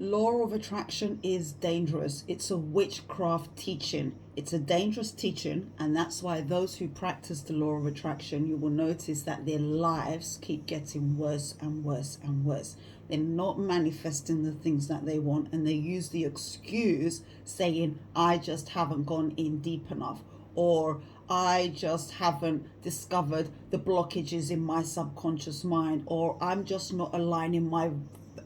Law of attraction is dangerous. It's a witchcraft teaching. It's a dangerous teaching, and that's why those who practice the law of attraction, you will notice that their lives keep getting worse and worse and worse. They're not manifesting the things that they want, and they use the excuse saying, I just haven't gone in deep enough, or I just haven't discovered the blockages in my subconscious mind, or I'm just not aligning my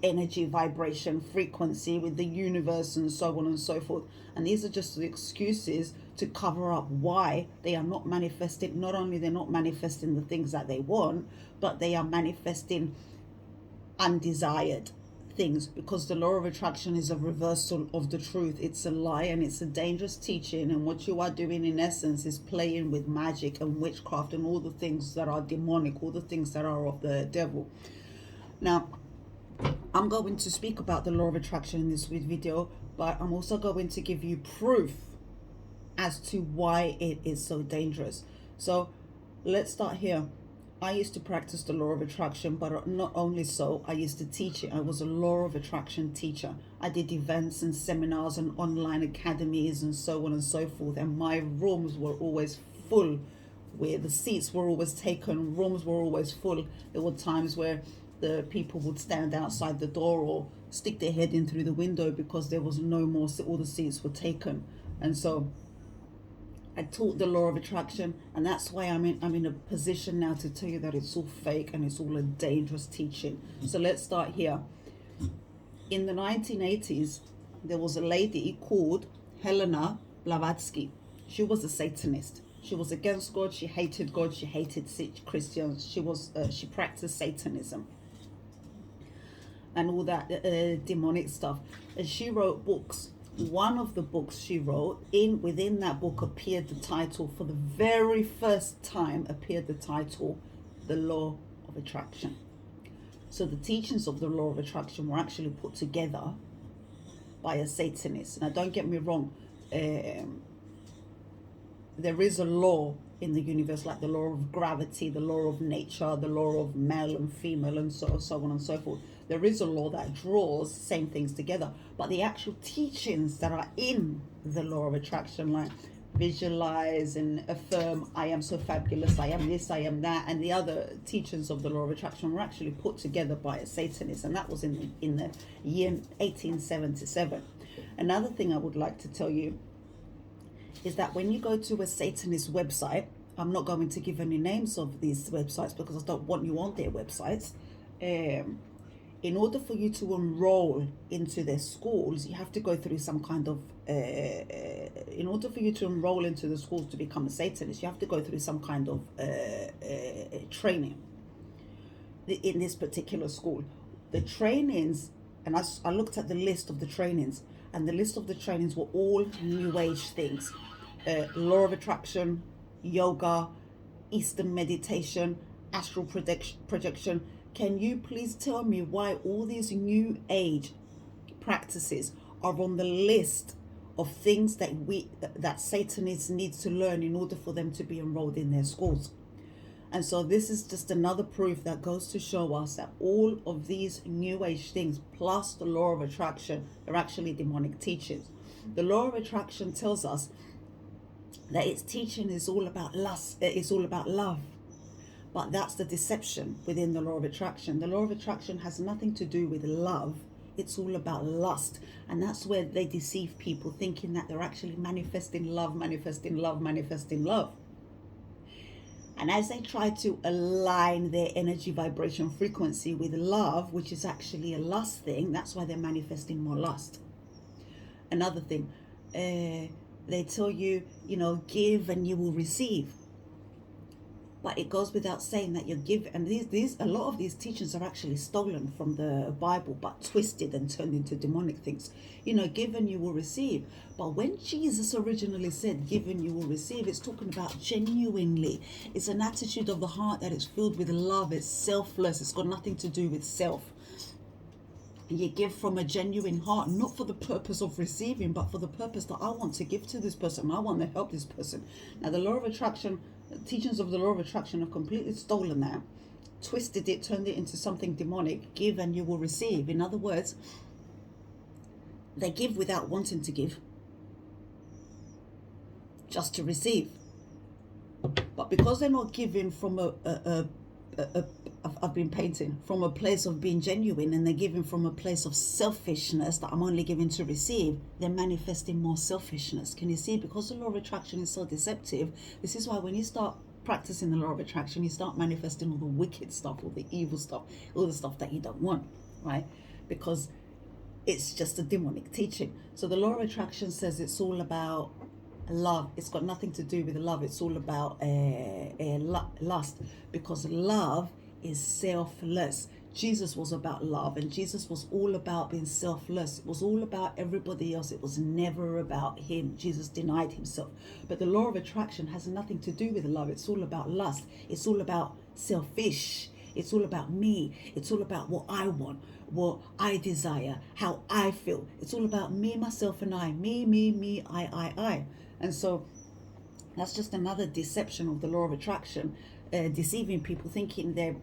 energy, vibration, frequency with the universe, and so on and so forth. And these are just the excuses to cover up why they are not manifesting. Not only they're not manifesting the things that they want, but they are manifesting undesired things, because the law of attraction is a reversal of the truth. It's a lie, and it's a dangerous teaching, and what you are doing in essence is playing with magic and witchcraft and all the things that are demonic, all the things that are of the devil. Now, I'm going to speak about the law of attraction in this video, but I'm also going to give you proof as to why it is so dangerous. So let's start here. I used to practice the law of attraction, but not only so, I used to teach it. I was a law of attraction teacher. I did events and seminars and online academies and so on and so forth, and my rooms were always full, where the seats were always taken, rooms were always full. There were times where the people would stand outside the door or stick their head in through the window because there was no more, all the seats were taken. And so I taught the law of attraction, and that's why I'm in a position now to tell you that it's all fake and it's all a dangerous teaching. So let's start here. In the 1980s, there was a lady called Helena Blavatsky. She was a Satanist. She was against God. She hated God. She hated Christians. She practiced Satanism and all that demonic stuff. And she wrote books. One of the books she wrote, within that book appeared the title, for the very first time appeared the title, The Law of Attraction. So the teachings of the law of attraction were actually put together by a Satanist. Now don't get me wrong, there is a law in the universe, like the law of gravity, the law of nature, the law of male and female, and so on and so forth. There is a law that draws same things together, but the actual teachings that are in the law of attraction, like visualize and affirm, I am so fabulous, I am this, I am that, and the other teachings of the law of attraction were actually put together by a Satanist, and that was in the year 1877. Another thing I would like to tell you is that when you go to a Satanist website, I'm not going to give any names of these websites because I don't want you on their websites. In order for you to enroll into their schools, you have to go through some kind of, in order for you to enroll into the schools to become a Satanist, you have to go through some kind of training in this particular school. The trainings, and I looked at the list of the trainings, and the list of the trainings were all New Age things. Law of attraction, yoga, Eastern meditation, astral projection. Can you please tell me why all these New Age practices are on the list of things that Satanists need to learn in order for them to be enrolled in their schools? And so this is just another proof that goes to show us that all of these New Age things, plus the law of attraction, are actually demonic teachings. The law of attraction tells us that its teaching is all about lust, it's all about love. But that's the deception within the law of attraction. The law of attraction has nothing to do with love. It's all about lust. And that's where they deceive people, thinking that they're actually manifesting love, manifesting love, manifesting love. And as they try to align their energy, vibration, frequency with love, which is actually a lust thing, that's why they're manifesting more lust. Another thing, they tell you, give and you will receive. But it goes without saying that you give, and a lot of these teachings are actually stolen from the Bible, but twisted and turned into demonic things. Give and you will receive. But when Jesus originally said, give and you will receive, it's talking about genuinely. It's an attitude of the heart that is filled with love. It's selfless. It's got nothing to do with self. You give from a genuine heart, not for the purpose of receiving, but for the purpose that I want to give to this person. I want to help this person. Now, the law of attraction, teachings of the law of attraction have completely stolen that, twisted it, turned it into something demonic. Give and you will receive. In other words, They give without wanting to give, just to receive. But because they're not giving from I've been painting from a place of being genuine, and they're giving from a place of selfishness, that I'm only giving to receive, they're manifesting more selfishness. Can you see? Because the law of attraction is so deceptive, this is why when you start practicing the law of attraction, you start manifesting all the wicked stuff, all the evil stuff, all the stuff that you don't want, right? Because it's just a demonic teaching. So the law of attraction says it's all about love. It's got nothing to do with love. It's all about lust, because love is selfless. Jesus was about love, and Jesus was all about being selfless. It was all about everybody else. It was never about him. Jesus denied himself. But the law of attraction has nothing to do with love. It's all about lust. It's all about selfish. It's all about me. It's all about what I want, what I desire, how I feel. It's all about me, myself, and I. Me, I. And so that's just another deception of the law of attraction, deceiving people, thinking their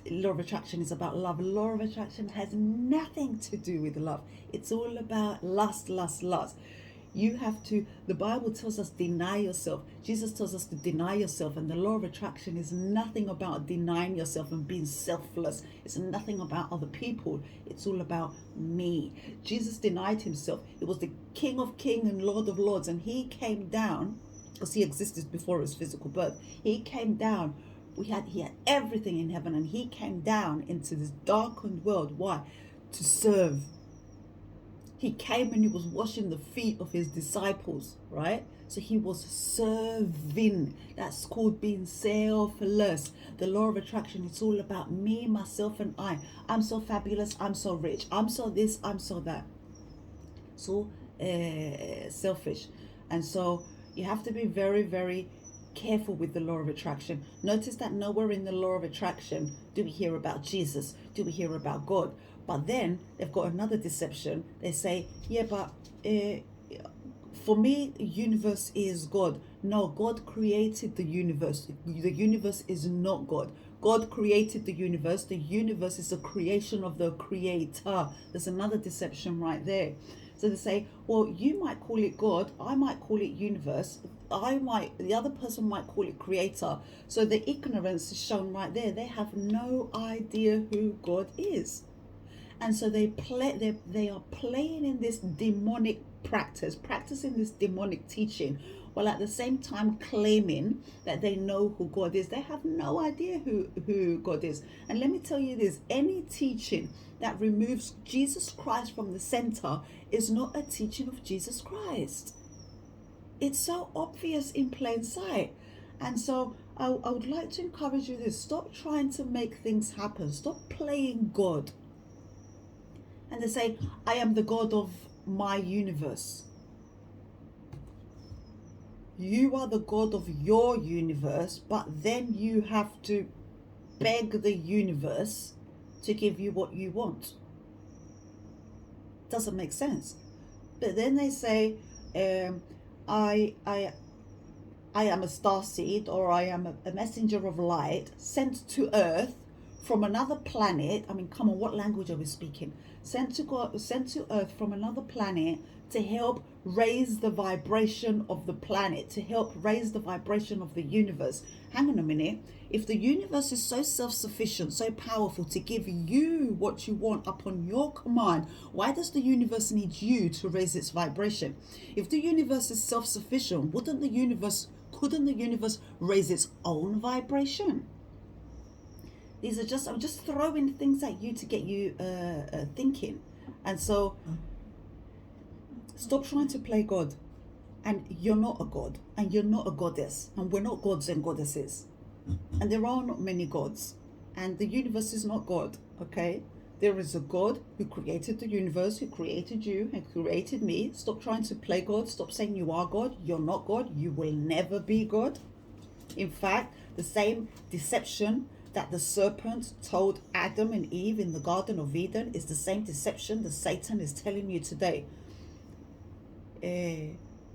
law of attraction is about love. Law of attraction has nothing to do with love. It's all about lust. You have to, the Bible tells us, deny yourself. Jesus tells us to deny yourself, and the law of attraction is nothing about denying yourself and being selfless. It's nothing about other people. It's all about me. Jesus denied himself. It was the King of Kings and Lord of Lords, and he came down, because he existed before his physical birth. He came down. He had everything in heaven, and he came down into this darkened world. Why? To serve. He came and he was washing the feet of his disciples, right? So he was serving. That's called being selfless. The law of attraction, it's all about me, myself, and I. I'm so fabulous. I'm so rich. I'm so this. I'm so that. It's all selfish. And so you have to be very, very careful with the law of attraction. Notice that nowhere in the law of attraction do we hear about Jesus, do we hear about God. But then they've got another deception. They say, yeah, but for me, the universe is God. No, God created the universe. The universe is not God. God created the universe. The universe is a creation of the creator. There's another deception right there. So they say, well, you might call it God, I might call it universe, the other person might call it creator. So the ignorance is shown right there. They have no idea who God is. And so they are playing in this demonic practicing this demonic teaching, while at the same time claiming that they know who God is. They have no idea who God is. And let me tell you this, any teaching that removes Jesus Christ from the center is not a teaching of Jesus Christ. It's so obvious in plain sight. And so I would like to encourage you this. Stop trying to make things happen. Stop playing God. And they say, I am the God of my universe. You are the God of your universe, but then you have to beg the universe to give you what you want. Doesn't make sense. But then they say, I am a starseed, or I am a messenger of light sent to Earth from another planet. I mean, come on, what language are we speaking? Sent to Earth from another planet to help raise the vibration of the planet, to help raise the vibration of the universe. Hang on a minute. If the universe is so self-sufficient, so powerful to give you what you want upon your command, why does the universe need you to raise its vibration? If the universe is self-sufficient, couldn't the universe raise its own vibration? I'm just throwing things at you to get you thinking. And so stop trying to play God. And you're not a god, and you're not a goddess, and we're not gods and goddesses. And there are not many gods, and the universe is not God, okay? There is a God who created the universe, who created you, and created me. Stop trying to play God. Stop saying you are God. You're not God. You will never be God. In fact, the same deception that the serpent told Adam and Eve in the Garden of Eden is the same deception that Satan is telling you today.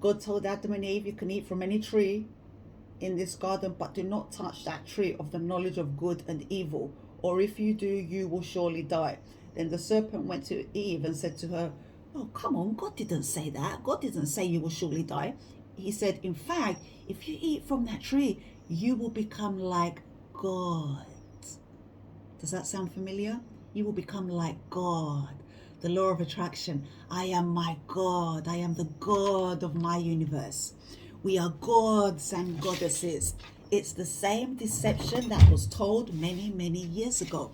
God told Adam and Eve, you can eat from any tree in this garden, but do not touch that tree of the knowledge of good and evil, or if you do, you will surely die. Then the serpent went to Eve and said to her, Oh, come on, God didn't say that. God didn't say you will surely die. He said, in fact, if you eat from that tree, you will become like God. Does that sound familiar? You will become like God. The law of attraction. I am my God. I am the God of my universe. We are gods and goddesses. It's the same deception that was told many, many years ago.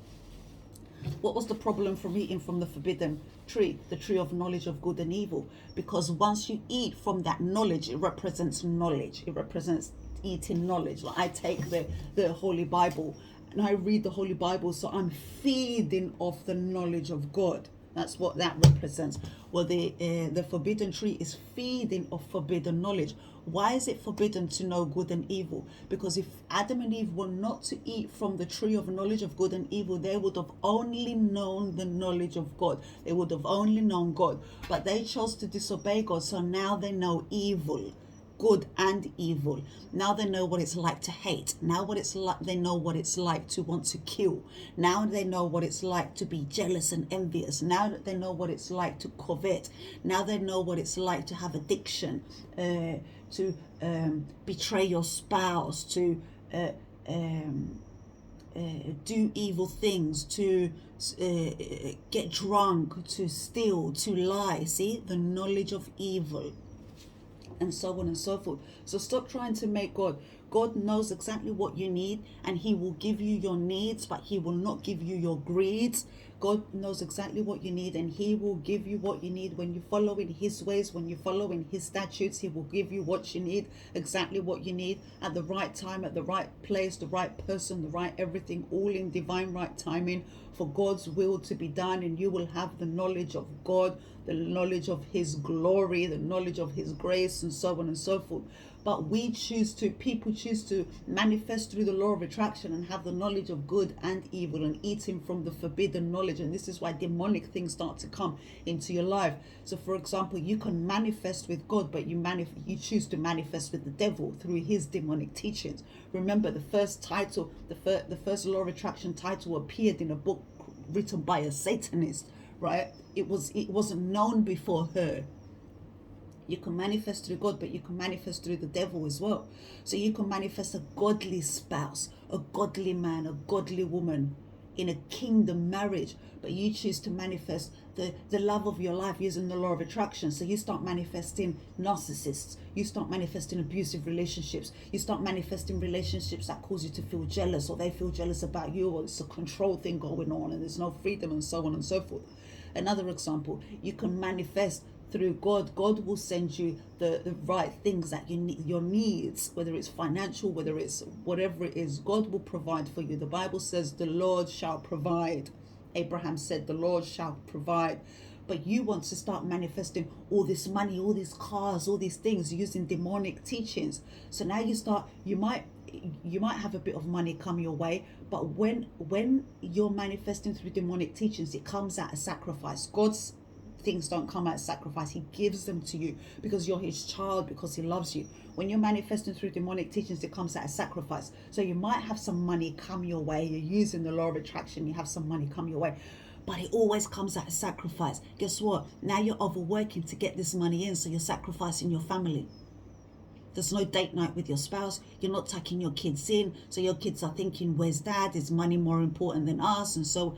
What was the problem from eating from the forbidden tree, the tree of knowledge of good and evil? Because once you eat from that knowledge, it represents knowledge. It represents eating knowledge. Like I take the Holy Bible and I read the Holy Bible, so I'm feeding off the knowledge of God. That's what that represents. Well, the forbidden tree is feeding off forbidden knowledge. Why is it forbidden to know good and evil? Because if Adam and Eve were not to eat from the tree of knowledge of good and evil, they would have only known the knowledge of God. They would have only known God. But they chose to disobey God, so now they know evil. Good and evil. Now they know what it's like to hate. Now they know what it's like to want to kill. Now they know what it's like to be jealous and envious. Now they know what it's like to covet. Now they know what it's like to have addiction, to betray your spouse, to do evil things, to get drunk, to steal, to lie. See, the knowledge of evil, and so on and so forth. So stop trying to make God. God knows exactly what you need, and he will give you your needs, but he will not give you your greeds. God knows exactly what you need, and he will give you what you need when you follow in his ways, when you follow in his statutes. He will give you what you need, exactly what you need, at the right time, at the right place, the right person, the right everything, all in divine right timing for God's will to be done. And you will have the knowledge of God, the knowledge of his glory, the knowledge of his grace, and so on and so forth. But people choose to manifest through the law of attraction and have the knowledge of good and evil and eating from the forbidden knowledge. And this is why demonic things start to come into your life. So for example, you can manifest with God, but you choose to manifest with the devil through his demonic teachings. Remember, the first title, the first law of attraction title appeared in a book written by a Satanist, right? It wasn't known before her. You can manifest through God, but you can manifest through the devil as well. So you can manifest a godly spouse, a godly man, a godly woman in a kingdom marriage, but you choose to manifest the love of your life using the law of attraction. So you start manifesting narcissists, you start manifesting abusive relationships, you start manifesting relationships that cause you to feel jealous, or they feel jealous about you, or it's a control thing going on and there's no freedom, and so on and so forth. Another example, you can manifest through God. God will send you the right things that you need, your needs, whether it's financial, whether it's whatever it is. God will provide for you. The Bible says the Lord shall provide. Abraham said the Lord shall provide. But you want to start manifesting all this money, all these cars, all these things using demonic teachings. So now you might have a bit of money come your way, but when you're manifesting through demonic teachings, it comes at a sacrifice. God's things don't come at sacrifice. He gives them to you because you're his child, because he loves you. When you're manifesting through demonic teachings, it comes at a sacrifice. So you might have some money come your way. You're using the law of attraction, you have some money come your way, but it always comes at a sacrifice. Guess what? Now you're overworking to get this money in, so you're sacrificing your family. There's no date night with your spouse. You're not tucking your kids in, so your kids are thinking, where's dad? Is money more important than us? And so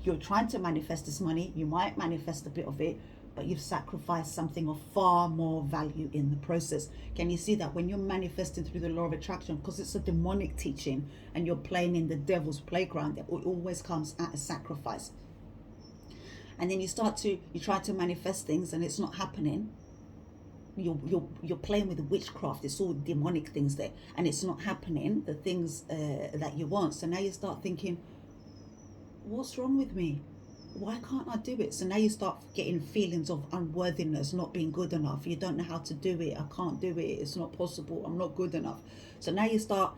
you're trying to manifest this money. You might manifest a bit of it, but you've sacrificed something of far more value in the process. Can you see that? When you're manifesting through the law of attraction, because it's a demonic teaching and you're playing in the devil's playground, it always comes at a sacrifice. And then you try to manifest things and it's not happening. You're playing with witchcraft. It's all demonic things there, and it's not happening, the things that you want. So now you start thinking, what's wrong with me? Why can't I do it? So now you start getting feelings of unworthiness, not being good enough. You don't know how to do it. I can't do it. It's not possible. I'm not good enough. So now you start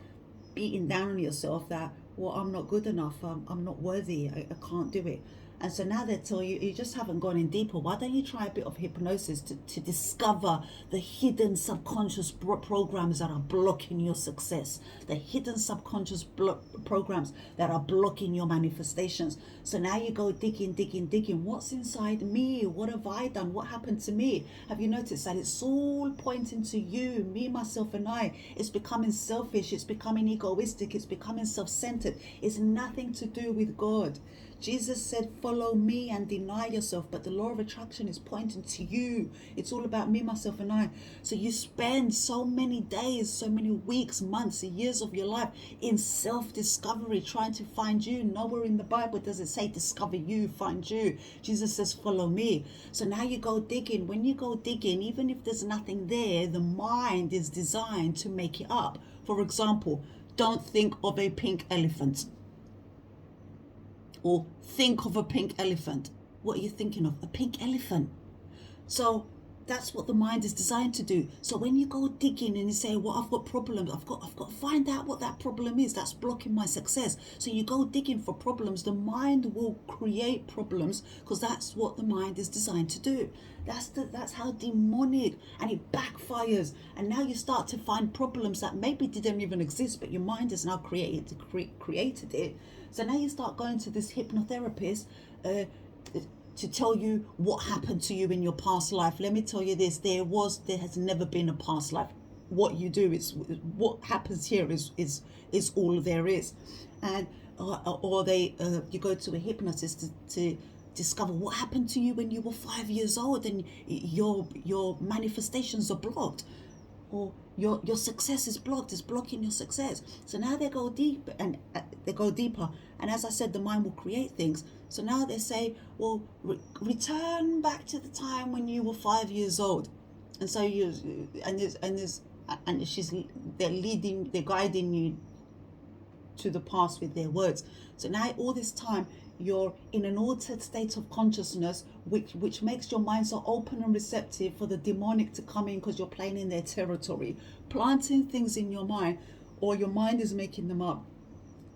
beating down on yourself that, well, I'm not good enough. I'm not worthy. I can't do it. And so now they tell you, you just haven't gone in deeper. Why don't you try a bit of hypnosis to discover the hidden subconscious programs that are blocking your success, the hidden subconscious programs that are blocking your manifestations. So now you go digging. What's inside me? What have I done? What happened to me? Have you noticed that it's all pointing to you, me, myself, and I? It's becoming selfish. It's becoming egoistic. It's becoming self-centered. It's nothing to do with God. Jesus said, follow me and deny yourself. But the law of attraction is pointing to you. It's all about me, myself, and I. So you spend so many days, so many weeks, months, years of your life in self-discovery, trying to find you. Nowhere in the Bible does it say discover you, find you. Jesus says, follow me. So now you go digging. When you go digging, even if there's nothing there, the mind is designed to make it up. For example, don't think of a pink elephant. Or think of a pink elephant. What are you thinking of? A pink elephant. So that's what the mind is designed to do. So when you go digging and you say, well, I've got problems, I've got to find out what that problem is that's blocking my success. So you go digging for problems, the mind will create problems, because that's what the mind is designed to do. That's how demonic, and it backfires. And now you start to find problems that maybe didn't even exist, but your mind has now created it. So now you start going to this hypnotherapist to tell you what happened to you in your past life. Let me tell you this, there has never been a past life. What you do is, what happens here is all there is. And or you go to a hypnotist to discover what happened to you when you were 5 years old and your manifestations are blocked, or your success is blocked, it's blocking your success. So now they go deep, and they go deeper, and as I said, the mind will create things. So now they say, well, return back to the time when you were 5 years old. And so they're guiding you to the past with their words. So now all this time you're in an altered state of consciousness, which makes your mind so open and receptive for the demonic to come in, because you're playing in their territory, planting things in your mind, or your mind is making them up.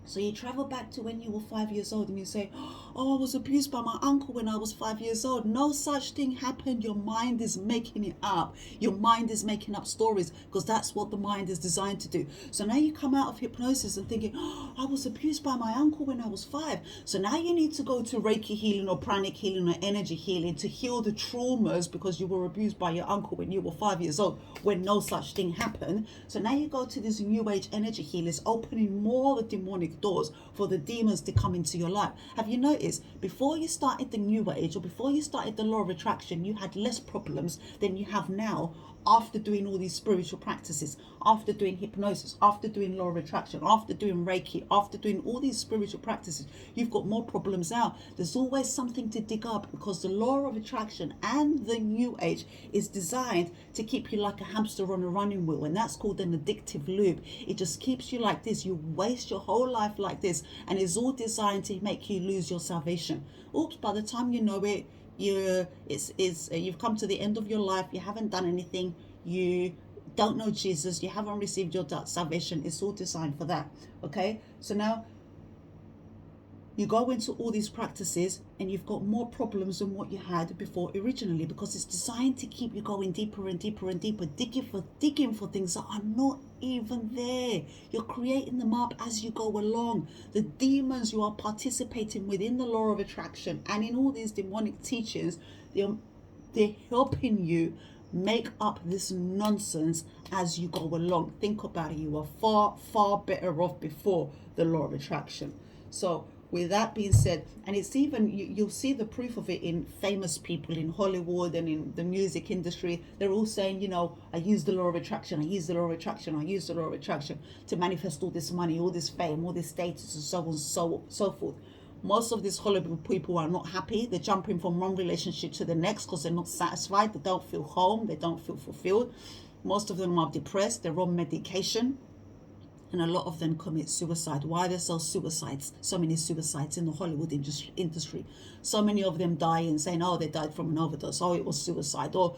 So you travel back to when you were 5 years old and you say, oh, I was abused by my uncle when I was 5 years old. No such thing happened. Your mind is making it up. Your mind is making up stories, because that's what the mind is designed to do. So now you come out of hypnosis and thinking, oh, I was abused by my uncle when I was 5. So now you need to go to Reiki healing or pranic healing or energy healing to heal the traumas, because you were abused by your uncle when you were 5 years old, when no such thing happened. So now you go to this new age energy healers, opening more the demonic doors for the demons to come into your life. Have you noticed, before you started the new age, or before you started the law of attraction, you had less problems than you have now, after doing all these spiritual practices, after doing hypnosis, after doing law of attraction, after doing Reiki, after doing all these spiritual practices? You've got more problems now. There's always something to dig up, because the law of attraction and the new age is designed to keep you like a hamster on a running wheel, and that's called an addictive loop. It just keeps you like this. You waste your whole life like this, and it's all designed to make you lose your salvation. Oops, by the time you know it, you've come to the end of your life. You haven't done anything. You don't know Jesus. You haven't received your salvation. It's all designed for that. Okay, so now you go into all these practices and you've got more problems than what you had before originally, because it's designed to keep you going deeper and deeper and deeper, digging for things that are not even there. You're creating them up as you go along. The demons you are participating within the law of attraction and in all these demonic teachings, they're helping you make up this nonsense as you go along. Think about it. You were far better off before the law of attraction. So with that being said, and it's even, you'll see the proof of it in famous people in Hollywood and in the music industry. They're all saying, you know, I use the law of attraction, I use the law of attraction, I use the law of attraction to manifest all this money, all this fame, all this status, and so on, so forth. Most of these Hollywood people are not happy. They're jumping from one relationship to the next because they're not satisfied. They don't feel home. They don't feel fulfilled. Most of them are depressed. They're on medication. And a lot of them commit suicide. Why there's so many suicides in the Hollywood industry. So many of them die and saying, oh, they died from an overdose. Oh, it was suicide. Or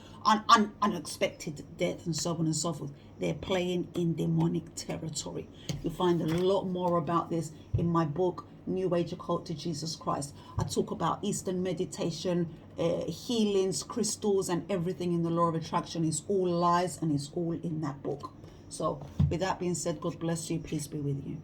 unexpected death, and so on and so forth. they're playing in demonic territory. You'll find a lot more about this in my book, New Age Occult to Jesus Christ. I talk about Eastern meditation, healings, crystals, and everything in the law of attraction. Is all lies, and it's all in that book. So with that being said, God bless you. Peace be with you.